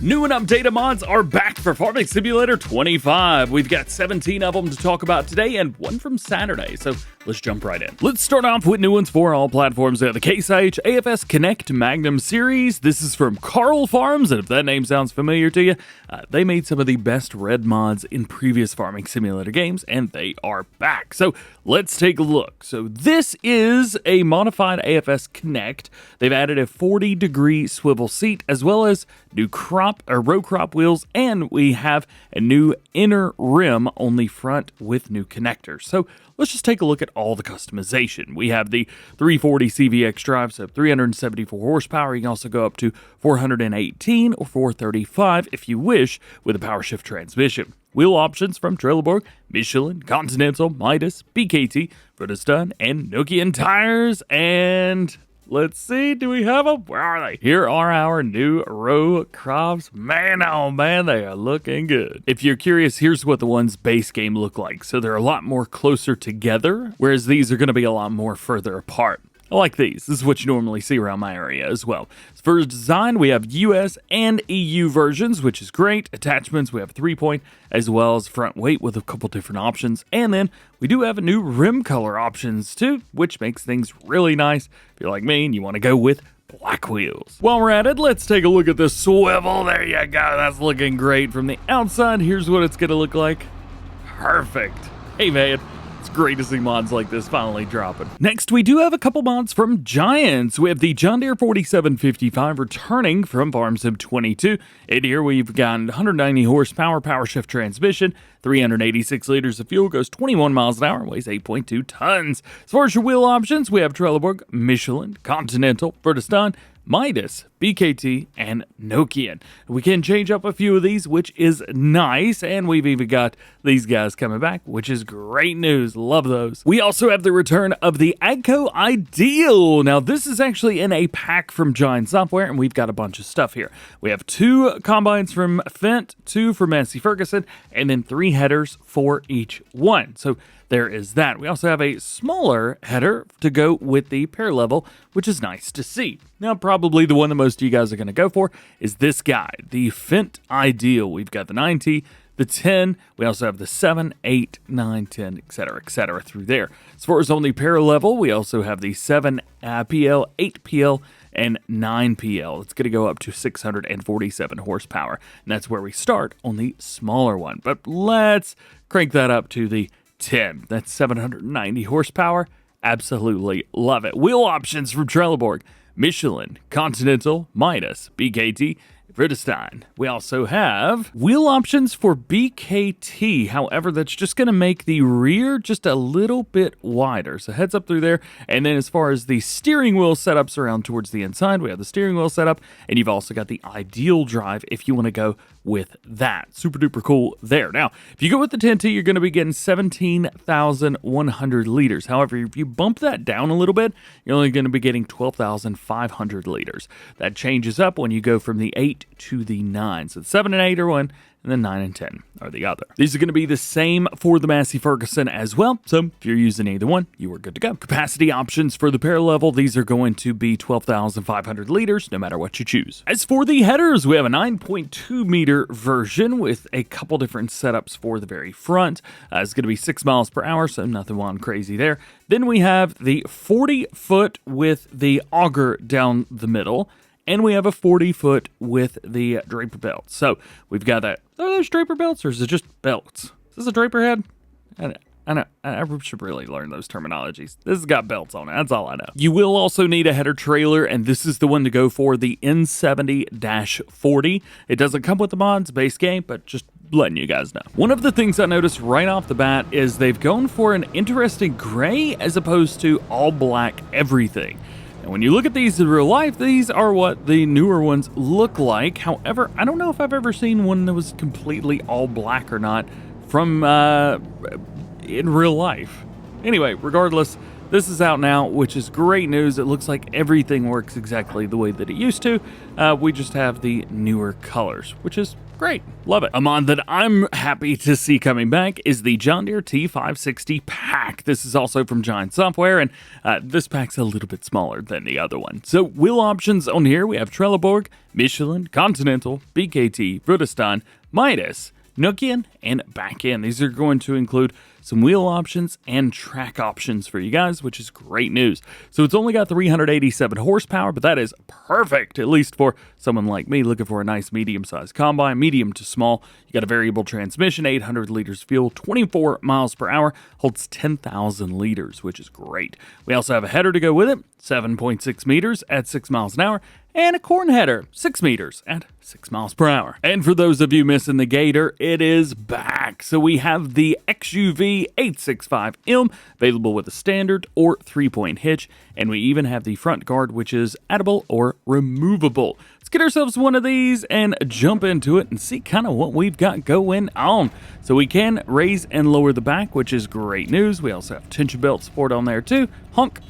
New and updated mods are back for Farming Simulator 25. We've got 17 of them to talk about today and one from Saturday, so let's jump right in. Let's start off with new ones for all platforms. The Case IH AFS Connect Magnum series. This is from Carl Farms, and if that name sounds familiar to you, they made some of the best red mods in previous Farming Simulator games, and they are back. So let's take a look. So this is a modified AFS Connect. They've added a 40-degree swivel seat, as well as new row crop wheels, and we have a new inner rim on the front with new connectors. So let's just take a look at all the customization. We have the 340 CVX drive, so 374 horsepower. You can also go up to 418 or 435 if you wish with a power shift transmission. Wheel options from Trelleborg, Michelin, Continental, Midas, BKT, Bridgestone, and Nokian tires. And let's see, do we have them? Where are they? Here are our new row crops. Man, oh man, they are looking good. If you're curious, here's what the ones base game look like. So they're a lot more closer together, whereas these are going to be a lot more further apart. I like these. This is what you normally see around my area as well. For design, we have US and EU versions, which is great. Attachments, we have 3-point as well as front weight with a couple different options. And then we do have a new rim color options too, which makes things really nice. If you're like me and you want to go with black wheels. While we're at it, let's take a look at the swivel. There you go. That's looking great from the outside. Here's what it's going to look like. Perfect. Hey, man. It's great to see mods like this finally dropping. Next, we do have a couple mods from Giants. We have the John Deere 4755 returning from Farm Sim 22. And here we've got 190 horsepower, power shift transmission, 386 liters of fuel, goes 21 miles an hour, weighs 8.2 tons. As far as your wheel options, we have Trelleborg, Michelin, Continental, Bridgestone, Midas, BKT, and Nokian. We can change up a few of these, which is nice, and we've even got these guys coming back, which is great news. Love those. We also have the return of the AGCO Ideal. Now, this is actually in a pack from Giant Software, and we've got a bunch of stuff here. We have 2 combines from Fendt, 2 from Massey Ferguson, and then 3 headers for each one. So there is that. We also have a smaller header to go with the pair level, which is nice to see. Now, probably the one that most of you guys are going to go for is this guy, the Fendt Ideal. We've got the 9T, the 10, we also have the 7, 8, 9, 10, etc. through there. As far as on the pair level, we also have the 7 PL, 8 PL, and 9 PL. It's going to go up to 647 horsepower, and that's where we start on the smaller one. But let's crank that up to the 10. That's 790 horsepower. Absolutely love it. Wheel options from Trelleborg, Michelin, Continental, Midas, BKT, Bridgestone. We also have wheel options for BKT. However, that's just going to make the rear just a little bit wider. So heads up through there. And then as far as the steering wheel setups around towards the inside, we have the steering wheel setup. And you've also got the Ideal drive if you want to go with that. Super duper cool there. Now, if you go with the 10T, you're going to be getting 17,100 liters. However, if you bump that down a little bit, you're only going to be getting 12,500 liters. That changes up when you go from the 8 to the 9. So the 7 and 8 are one, and then 9 and 10 are the other. These are going to be the same for the Massey Ferguson as well. So if you're using either one, you are good to go. Capacity options for the pair level, these are going to be 12,500 liters, no matter what you choose. As for the headers, we have a 9.2 meter version with a couple different setups for the very front. It's going to be 6 miles per hour, so nothing wild crazy there. Then we have the 40-foot with the auger down the middle. And we have a 40-foot with the draper belt. So we've got that. Are those draper belts or is it just belts? Is this a draper head? I know. I should really learn those terminologies. This has got belts on it. That's all I know. You will also need a header trailer, and this is the one to go for, the N70-40. It doesn't come with the mods base game, but just letting you guys know. One of the things I noticed right off the bat is they've gone for an interesting gray as opposed to all black everything. And when you look at these in real life, these are what the newer ones look like. However, I don't know if I've ever seen one that was completely all black or not from in real life. Anyway, regardless, this is out now, which is great news. It looks like everything works exactly the way that it used to. We just have the newer colors, which is Great. Love it. A mod that I'm happy to see coming back is the John Deere T560 pack. This is also from Giant Software, and this pack's a little bit smaller than the other one. So wheel options on here, we have Trelleborg, Michelin, Continental, BKT, Rudistan, Midas, Nokian, and back end. These are going to include some wheel options and track options for you guys, which is great news. So it's only got 387 horsepower, but that is perfect, at least for someone like me looking for a nice medium-sized combine, medium to small. You got a variable transmission, 800 liters fuel, 24 miles per hour, holds 10,000 liters, which is great. We also have a header to go with it, 7.6 meters at 6 miles an hour, and a corn header, 6 meters at 6 miles per hour. And for those of you missing the Gator, it is back. So we have the XUV 865M, available with a standard or 3-point hitch, and we even have the front guard, which is addable or removable. Let's get ourselves one of these and jump into it and see kind of what we've got going on. So we can raise and lower the back, which is great news. We also have tension belt support on there too. Honk.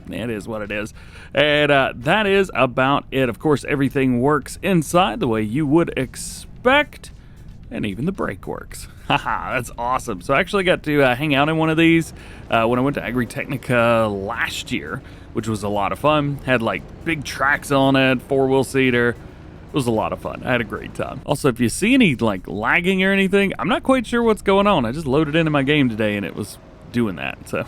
It is what it is. And that is about it. Of course, everything works inside the way you would expect, and even the brake works. Haha, that's awesome. So I actually got to hang out in one of these when I went to Agritechnica last year, which was a lot of fun. Had like big tracks on it, 4-wheel seater. It was a lot of fun. I had a great time. Also, if you see any like lagging or anything, I'm not quite sure what's going on. I just loaded into my game today and it was doing that, so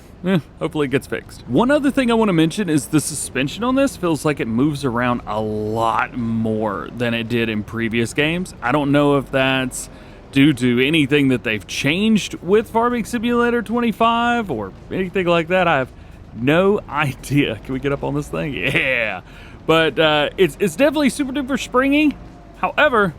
hopefully it gets fixed. One other thing I want to mention is the suspension on this feels like it moves around a lot more than it did in previous games. I don't know if that's due to anything that they've changed with Farming Simulator 25 or anything like that. I have no idea. Can we get up on this thing? Yeah, but it's definitely super duper springy. However,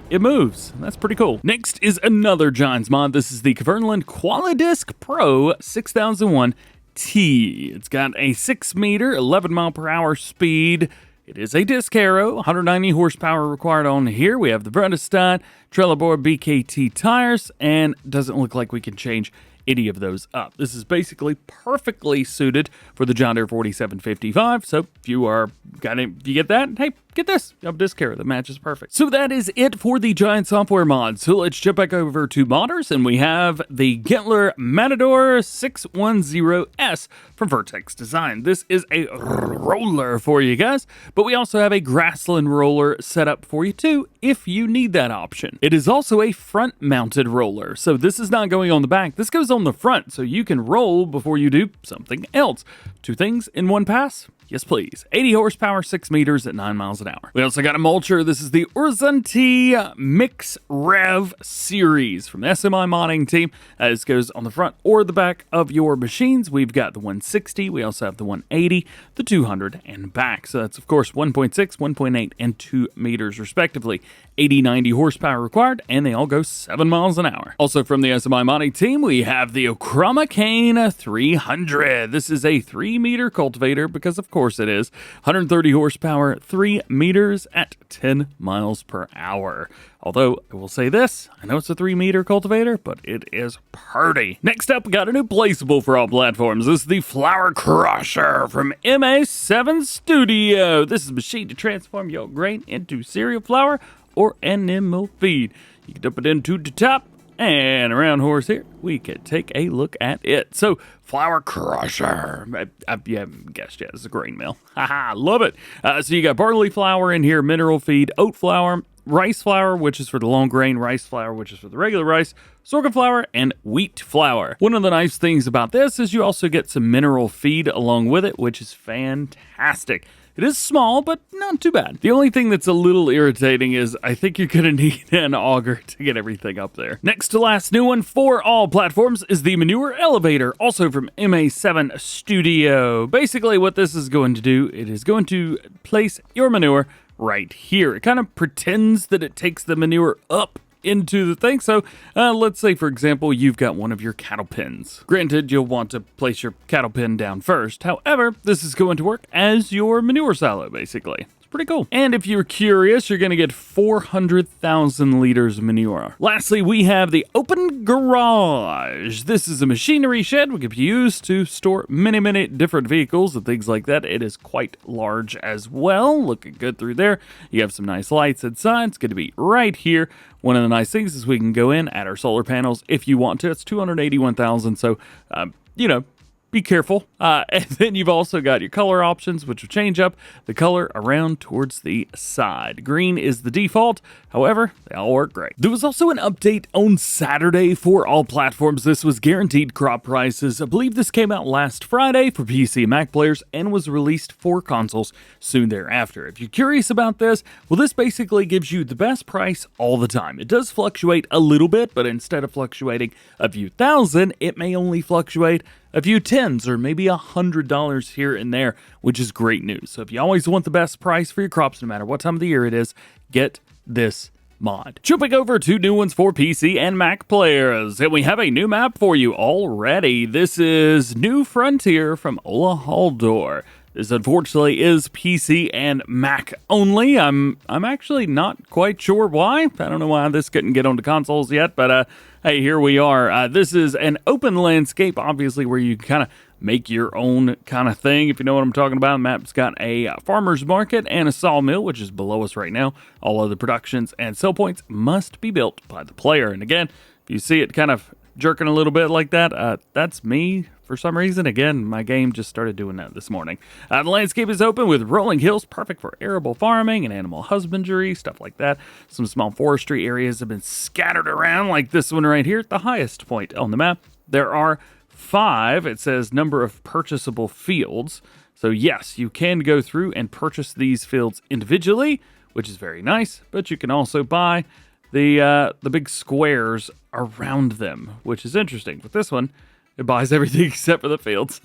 it moves. That's pretty cool. Next is another Giants mod. This is the Kverneland Qualidisc Pro 6001T. It's got a 6 meter, 11 mile per hour speed. It is a disc harrow, 190 horsepower required on here. We have the Rudistan, Trelleborg BKT tires, and doesn't look like we can change any of those up. This is basically perfectly suited for the John Deere 4755. So if you get that, hey, get this. You have a disc harrow that matches perfect. So that is it for the Giant Software mod. So let's jump back over to modders, and we have the Güttler Matador 610S from Vertex Design. This is a roller for you guys, but we also have a grassland roller set up for you too if you need that option. It is also a front-mounted roller, so this is not going on the back. This goes on the front, so you can roll before you do something else. 2 things in one pass? Yes, please. 80 horsepower, 6 meters at 9 miles an hour. We also got a mulcher. This is the Orizzonti MixRev series from the SMI modding team. This goes on the front or the back of your machines. We've got the 160. We also have the 180, the 200, and back. So that's, of course, 1.6, 1.8, and 2 meters, respectively. 80, 90 horsepower required, and they all go 7 miles an hour. Also from the SMI modding team, we have the Ocrama Kane 300. This is a 3-meter cultivator, because of course it is. 130 horsepower, 3 meters at 10 miles per hour. Although, I will say this, I know it's a 3-meter cultivator, but it is pretty. Next up, we got a new placeable for all platforms. This is the Flower Crusher from MA7 Studio. This is a machine to transform your grain into cereal flour or animal feed. You can dump it into the top, and around horse here, we can take a look at it. So, Flower Crusher. You haven't guessed yet, it's a grain mill. Haha, love it. So you got barley flour in here, mineral feed, oat flour, rice flour, which is for the long grain, rice flour, which is for the regular rice, sorghum flour, and wheat flour. One of the nice things about this is you also get some mineral feed along with it, which is fantastic. It is small, but not too bad. The only thing that's a little irritating is I think you're gonna need an auger to get everything up there. Next to last new one for all platforms is the Manure Elevator, also from MA7 Studio. Basically what this is going to do, it is going to place your manure right here. It kind of pretends that it takes the manure up into the thing. So let's say, for example, you've got one of your cattle pens. Granted, you'll want to place your cattle pen down first. However, this is going to work as your manure silo, basically. Pretty cool. And if you're curious, you're going to get 400,000 liters of manure. Lastly, we have the open garage. This is a machinery shed which can be used to store many different vehicles and things like that. It is quite large as well. Looking good through there. You have some nice lights inside. It's going to be right here. One of the nice things is we can go in, add our solar panels if you want to. It's 281,000. So, you know, be careful. And then you've also got your color options, which will change up the color around towards the side. Green is the default. However, they all work great. There was also an update on Saturday for all platforms. This was guaranteed crop prices. I believe this came out last Friday for PC and Mac players and was released for consoles soon thereafter. If you're curious about this, well, this basically gives you the best price all the time. It does fluctuate a little bit, but instead of fluctuating a few thousand, it may only fluctuate a few tens or maybe $100 here and there, which is great news. So if you always want the best price for your crops, no matter what time of the year it is, get this mod. Jumping over to new ones for PC and Mac players, and we have a new map for you already. This is New Frontier from Ola Haldor. This unfortunately is PC and Mac only. I'm actually not quite sure why. I don't know why this couldn't get onto consoles yet, but hey, here we are. This is an open landscape, obviously, where you kind of make your own kind of thing, if you know what I'm talking about. The map's got a farmer's market and a sawmill, which is below us right now. All other productions and sell points must be built by the player. And again, if you see it kind of jerking a little bit like that, that's me. For some reason, again, my game just started doing that this morning. The landscape is open with rolling hills, perfect for arable farming and animal husbandry, stuff like that. Some small forestry areas have been scattered around, like this one right here at the highest point on the map. There are 5, it says, number of purchasable fields. So yes, you can go through and purchase these fields individually, which is very nice, but you can also buy the big squares around them, which is interesting. With this one, it buys everything except for the fields.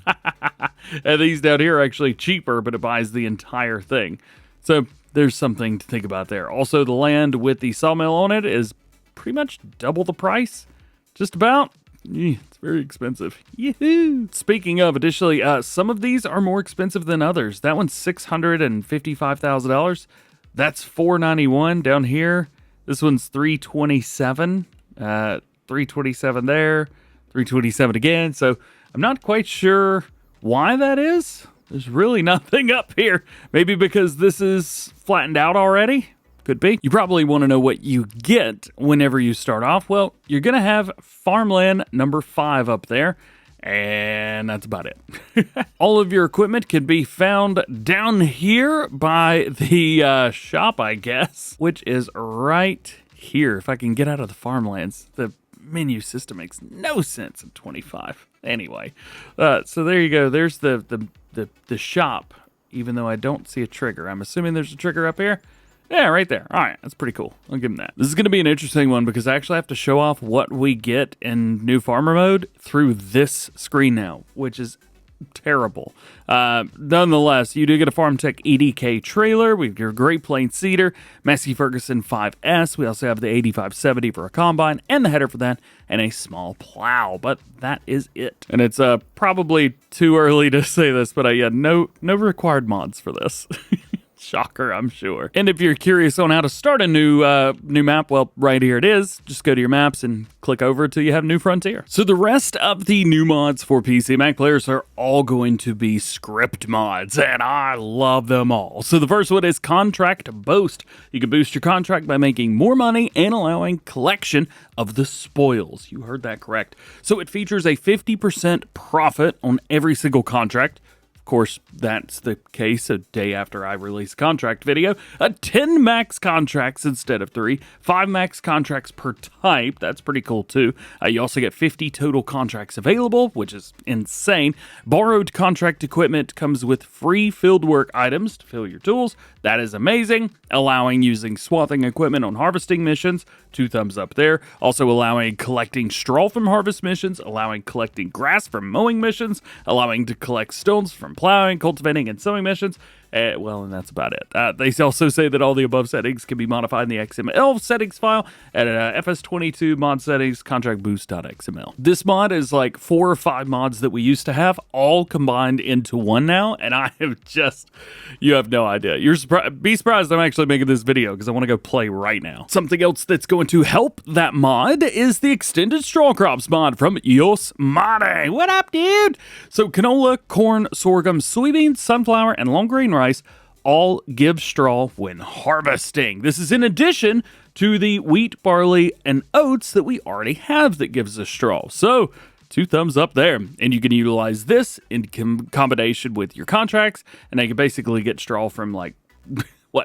And these down here are actually cheaper, but it buys the entire thing. So there's something to think about there. Also, the land with the sawmill on it is pretty much double the price. Just about. It's very expensive. Yahoo! Speaking of, additionally, some of these are more expensive than others. That one's $655,000. That's $491 down here. This one's $327. $327 there. $327 again. So I'm not quite sure why that is. There's really nothing up here. Maybe because this is flattened out already. Could be. You probably want to know what you get whenever you start off. Well, you're going to have farmland number 5 up there. And that's about it. All of your equipment can be found down here by the shop, I guess, which is right here. If I can get out of the farmlands, the menu system makes no sense in 25. Anyway, so there you go. There's the shop, even though I don't see a trigger. I'm assuming there's a trigger up here. Yeah, right there. All right, that's pretty cool. I'll give him that. This is going to be an interesting one because I actually have to show off what we get in new farmer mode through this screen now, which is terrible. Nonetheless, you do get a FarmTech EDK trailer with your Great Plains Seeder, Massey Ferguson 5S. We also have the 8570 for a combine and the header for that, and a small plow. But that is it. And it's probably too early to say this, but yeah, no required mods for this. Shocker, I'm sure. And if you're curious on how to start a new map, well, right here it is. Just go to your maps and click over till you have New Frontier. So the rest of the new mods for PC Mac players are all going to be script mods, and I love them all. So the first one is Contract Boost. You can boost your contract by making more money and allowing collection of the spoils. You heard that correct. So it features a 50% profit on every single contract. Of course, that's the case a day after I release a contract video. 10 max contracts instead of 3. 5 max contracts per type. That's pretty cool, too. You also get 50 total contracts available, which is insane. Borrowed contract equipment comes with free fieldwork items to fill your tools. That is amazing. Allowing using swathing equipment on harvesting missions. 2 thumbs up there. Also allowing collecting straw from harvest missions. Allowing collecting grass from mowing missions. Allowing to collect stones from plowing, cultivating, and sowing missions. Well, and that's about it. They also say that all the above settings can be modified in the XML settings file at FS25 mod settings contract boost.xml. This mod is like 4 or 5 mods that we used to have all combined into one now, and I have just, you have no idea. Be surprised I'm actually making this video because I want to go play right now. Something else that's going to help that mod is the extended straw crops mod from Yos Mare. What up, dude? So canola, corn, sorghum, soybeans, sunflower, and long grain rice all give straw when harvesting. This is in addition to the wheat, barley, and oats that we already have that gives us straw. So 2 thumbs up there. And you can utilize this in combination with your contracts, and I can basically get straw from like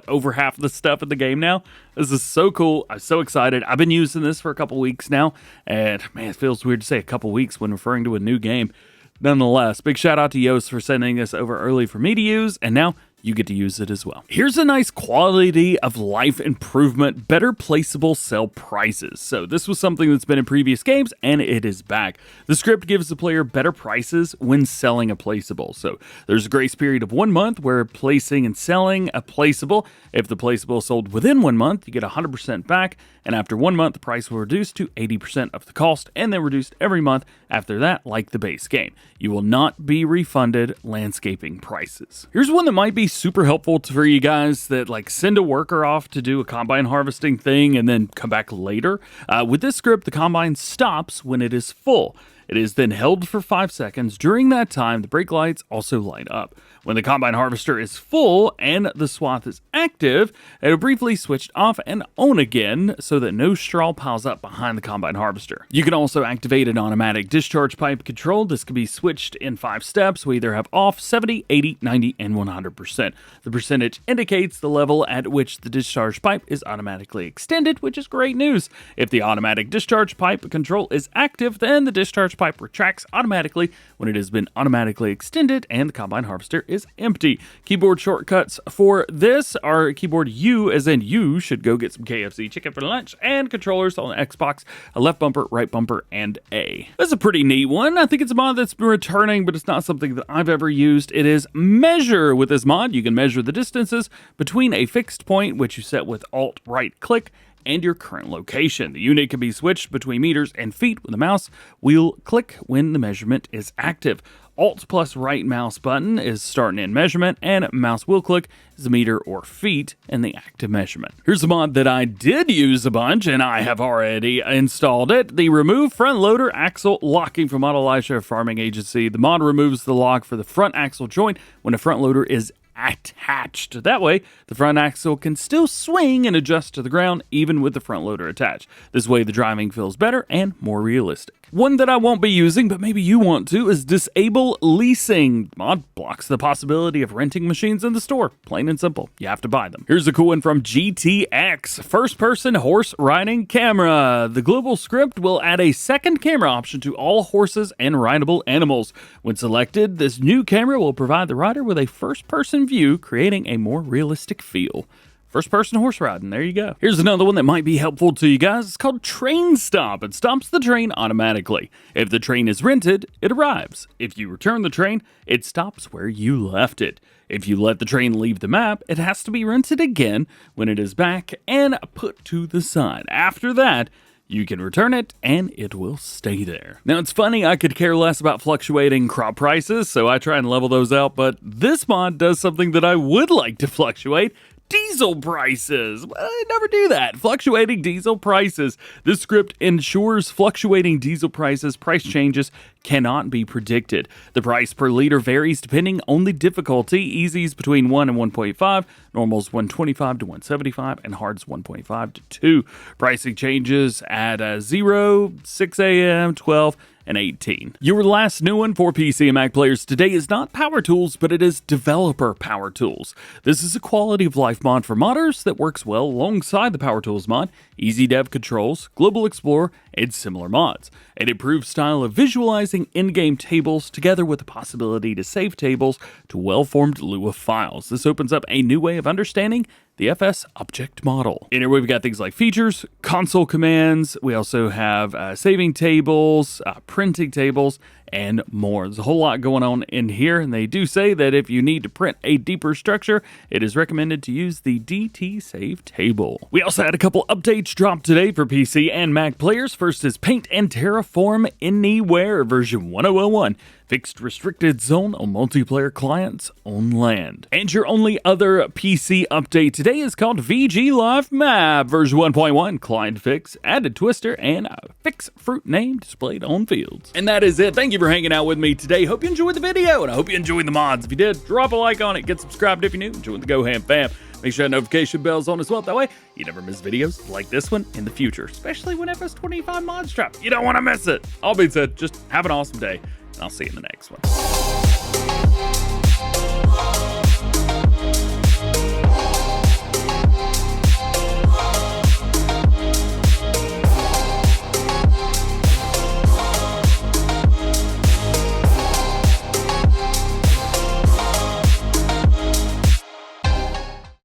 over half the stuff in the game now. This is so cool. I'm so excited. I've been using this for a couple weeks now, and man, it feels weird to say a couple weeks when referring to a new game. Nonetheless, big shout out to Yoast for sending this over early for me to use, and now you get to use it as well. Here's a nice quality of life improvement, better placeable sell prices. So this was something that's been in previous games, and it is back. The script gives the player better prices when selling a placeable. So there's a grace period of 1 month where placing and selling a placeable. If the placeable is sold within 1 month, you get 100% back, and after 1 month, the price will reduce to 80% of the cost, and then reduced every month after that, like the base game. You will not be refunded landscaping prices. Here's one that might be super helpful for you guys that like send a worker off to do a combine harvesting thing and then come back later. With this script, the combine stops when it is full. It is then held for 5 seconds. During that time, the brake lights also light up. When the combine harvester is full and the swath is active, it'll briefly switch off and on again so that no straw piles up behind the combine harvester. You can also activate an automatic discharge pipe control. This can be switched in 5 steps. We either have off, 70, 80, 90, and 100%. The percentage indicates the level at which the discharge pipe is automatically extended, which is great news. If the automatic discharge pipe control is active, then the discharge pipe retracts automatically when it has been automatically extended and the combine harvester is empty. Keyboard shortcuts for this are keyboard U, as in you should go get some KFC chicken for lunch, and controllers on the Xbox, a left bumper, right bumper, and A. That's a pretty neat one. I think it's a mod that's been returning, but it's not something that I've ever used. It is measure. With this mod, you can measure the distances between a fixed point, which you set with Alt right click, and your current location. The unit can be switched between meters and feet with the mouse wheel click when the measurement is active. Alt plus right mouse button is start and end measurement, and mouse wheel click is a meter or feet in the active measurement. Here's a mod that I did use a bunch, and I have already installed it. The Remove Front Loader Axle Locking from Autolisha Farming Agency. The mod removes the lock for the front axle joint when a front loader is attached. That way, the front axle can still swing and adjust to the ground even with the front loader attached. This way, the driving feels better and more realistic. One that I won't be using, but maybe you want to, is Disable Leasing. Mod blocks the possibility of renting machines in the store. Plain and simple. You have to buy them. Here's a cool one from GTX. First-person horse riding camera. The global script will add a second camera option to all horses and rideable animals. When selected, this new camera will provide the rider with a first-person view, creating a more realistic feel. First-person horse riding, there you go. Here's another one that might be helpful to you guys. It's called Train Stop. It stops the train automatically. If the train is rented, it arrives. If you return the train, it stops where you left it. If you let the train leave the map, it has to be rented again when it is back and put to the side. After that, you can return it, and it will stay there. Now, it's funny, I could care less about fluctuating crop prices, so I try and level those out, but this mod does something that I would like to fluctuate. Diesel prices. I never do that. Fluctuating diesel prices. This script ensures fluctuating diesel prices. Price changes cannot be predicted. The price per liter varies depending on the difficulty. Easy's between 1 and 1.5, normal's 125 to 175, and hard's 1.5 to 2. Pricing changes at 0, 6 a.m., 12, and 18. Your last new one for PC and Mac players today is not PowerTools, but it is Developer PowerTools. This is a quality of life mod for modders that works well alongside the PowerTools mod, Easy Dev Controls, Global Explorer, and similar mods. An improved style of visualizing in-game tables together with the possibility to save tables to well-formed Lua files. This opens up a new way of understanding the FS object model. In here we've got things like features, console commands, we also have saving tables, printing tables, and more. There's a whole lot going on in here, and they do say that if you need to print a deeper structure, it is recommended to use the DT Save table. We also had a couple updates dropped today for PC and Mac players. First is Paint and Terraform Anywhere version 1001. Fixed restricted zone on multiplayer clients on land. And your only other PC update today is called VG Livemap version 1.1. Client fix, added twister, and a fix fruit name displayed on fields. And that is it. Thank you for hanging out with me today. Hope you enjoyed the video, and I hope you enjoyed the mods. If you did, drop a like on it. Get subscribed if you're new. Join the DjGoHam fam. Make sure that notification bell's on as well. That way, you never miss videos like this one in the future, especially when FS25 mods drop. You don't want to miss it. All being said, just have an awesome day, and I'll see you in the next one.